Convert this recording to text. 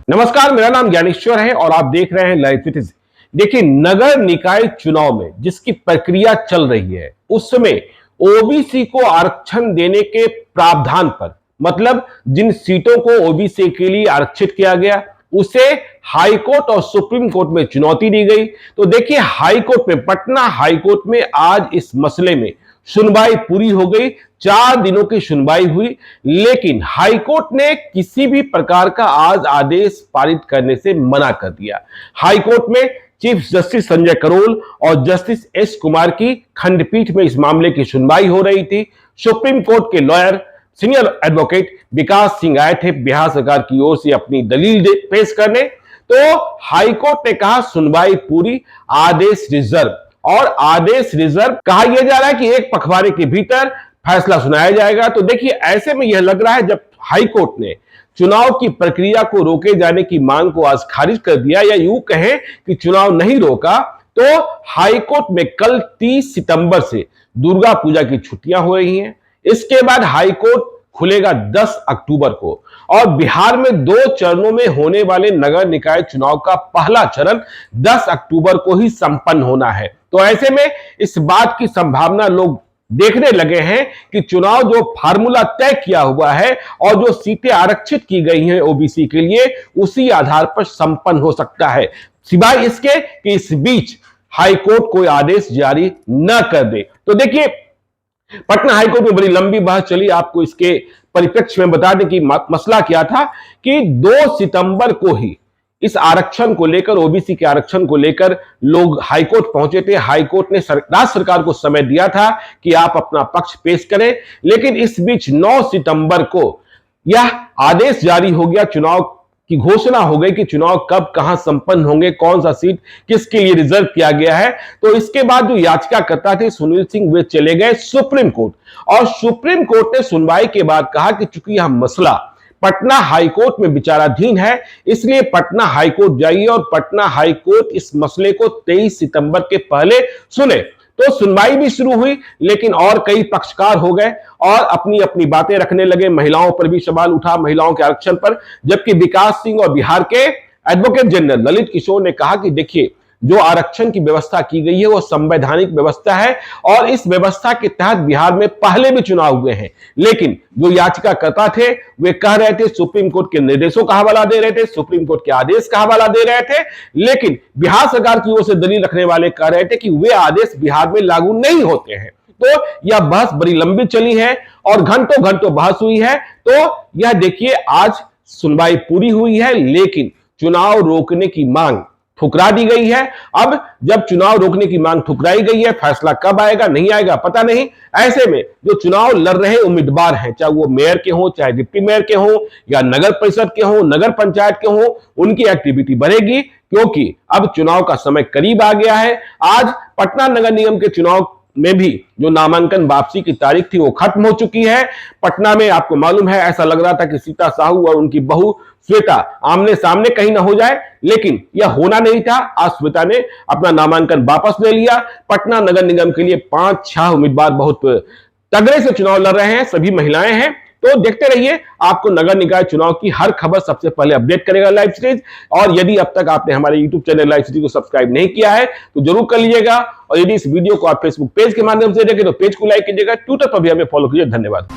नमस्कार, मेरा नाम ज्ञानेश्वर है और आप देख रहे हैं लाइव सिटीज। देखिए, नगर निकाय चुनाव में जिसकी प्रक्रिया चल रही है उसमें ओबीसी को आरक्षण देने के प्रावधान पर, मतलब जिन सीटों को ओबीसी के लिए आरक्षित किया गया उसे हाई कोर्ट और सुप्रीम कोर्ट में चुनौती दी गई। तो देखिए, हाई कोर्ट में, पटना हाई कोर्ट में आज इस मसले में सुनवाई पूरी हो गई। 4 दिनों की सुनवाई हुई, लेकिन हाईकोर्ट ने किसी भी प्रकार का आज आदेश पारित करने से मना कर दिया। हाईकोर्ट में चीफ जस्टिस संजय करोल और जस्टिस एस कुमार की खंडपीठ में इस मामले की सुनवाई हो रही थी। सुप्रीम कोर्ट के लॉयर सीनियर एडवोकेट विकास सिंह आए थे बिहार सरकार की ओर से अपनी दलील पेश करने। तो हाईकोर्ट ने कहा सुनवाई पूरी, आदेश रिजर्व। और आदेश रिजर्व कहा यह जा रहा है कि एक पखवाड़े के भीतर फैसला सुनाया जाएगा। तो देखिए, ऐसे में यह लग रहा है जब हाईकोर्ट ने चुनाव की प्रक्रिया को रोके जाने की मांग को आज खारिज कर दिया, या यूं कहें कि चुनाव नहीं रोका, तो हाईकोर्ट में कल 30 सितंबर से दुर्गा पूजा की छुट्टियां हो रही हैं। इसके बाद हाईकोर्ट खुलेगा 10 अक्टूबर को और बिहार में 2 चरणों में होने वाले नगर निकाय चुनाव का पहला चरण 10 अक्टूबर को ही संपन्न होना है। तो ऐसे में इस बात की संभावना लोग देखने लगे हैं कि चुनाव जो फार्मूला तय किया हुआ है और जो सीटें आरक्षित की गई हैं ओबीसी के लिए, उसी आधार पर संपन्न हो सकता है, सिवाय इसके कि इस बीच हाईकोर्ट कोई आदेश जारी न कर दे। तो देखिए, पटना हाईकोर्ट में बड़ी लंबी बहस चली। आपको इसके परिप्रेक्ष्य में बता दें कि मसला क्या था कि 2 सितंबर को ही इस आरक्षण को लेकर, ओबीसी के आरक्षण को लेकर लोग हाईकोर्ट पहुंचे थे। हाईकोर्ट ने राज्य सरकार को समय दिया था कि आप अपना पक्ष पेश करें, लेकिन इस बीच 9 सितंबर को यह आदेश जारी हो गया, चुनाव की घोषणा हो गई कि चुनाव कब कहां संपन्न होंगे, कौन सा सीट किसके लिए रिजर्व किया गया है। तो इसके बाद जो याचिकाकर्ता थे सुनील सिंह, वे चले गए सुप्रीम कोर्ट और सुप्रीम कोर्ट ने सुनवाई के बाद कहा कि चूंकि यह मसला पटना हाईकोर्ट में विचाराधीन है, इसलिए पटना हाईकोर्ट जाइए और पटना हाईकोर्ट इस मसले को 23 सितंबर के पहले सुने। तो सुनवाई भी शुरू हुई, लेकिन और कई पक्षकार हो गए और अपनी अपनी बातें रखने लगे। महिलाओं पर भी सवाल उठा, महिलाओं के आरक्षण पर, जबकि विकास सिंह और बिहार के एडवोकेट जनरल ललित किशोर ने कहा कि देखिए, जो आरक्षण की व्यवस्था की गई है वो संवैधानिक व्यवस्था है और इस व्यवस्था के तहत बिहार में पहले भी चुनाव हुए हैं। लेकिन जो याचिकाकर्ता थे वे कह रहे थे, सुप्रीम कोर्ट के निर्देशों का हवाला दे रहे थे, सुप्रीम कोर्ट के आदेश का हवाला दे रहे थे, लेकिन बिहार सरकार की ओर से दलील रखने वाले कह रहे थे कि वे आदेश बिहार में लागू नहीं होते हैं। तो यह बहस बड़ी लंबी चली है और घंटों घंटों बहस हुई है। तो यह देखिए, आज सुनवाई पूरी हुई है, लेकिन चुनाव रोकने की मांग ठुकरा दी गई है। अब जब चुनाव रोकने की मांग ठुकराई गई है, फैसला कब आएगा नहीं आएगा पता नहीं। ऐसे में जो चुनाव लड़ रहे उम्मीदवार हैं, चाहे वो मेयर के हों, चाहे डिप्टी मेयर के हों, या नगर परिषद के हों, नगर पंचायत के हों, उनकी एक्टिविटी बढ़ेगी, क्योंकि अब चुनाव का समय करीब आ गया है। आज पटना नगर निगम के चुनाव में भी जो नामांकन वापसी की तारीख थी वो खत्म हो चुकी है। पटना में आपको मालूम है, ऐसा लग रहा था कि सीता साहू और उनकी बहू श्वेता आमने सामने कहीं ना हो जाए, लेकिन यह होना नहीं था। आज श्वेता ने अपना नामांकन वापस ले लिया। पटना नगर निगम के लिए 5-6 उम्मीदवार बहुत तगड़े से चुनाव लड़ रहे हैं, सभी महिलाएं हैं। तो देखते रहिए, आपको नगर निकाय चुनाव की हर खबर सबसे पहले अपडेट करेगा लाइव सिटीज। और यदि अब तक आपने हमारे यूट्यूब चैनल लाइव सिटीज को सब्सक्राइब नहीं किया है तो जरूर कर लीजिएगा। और यदि इस वीडियो को आप फेसबुक पेज के माध्यम से देखें तो पेज को लाइक कीजिएगा, ट्विटर पर भी हमें फॉलो कीजिए। धन्यवाद।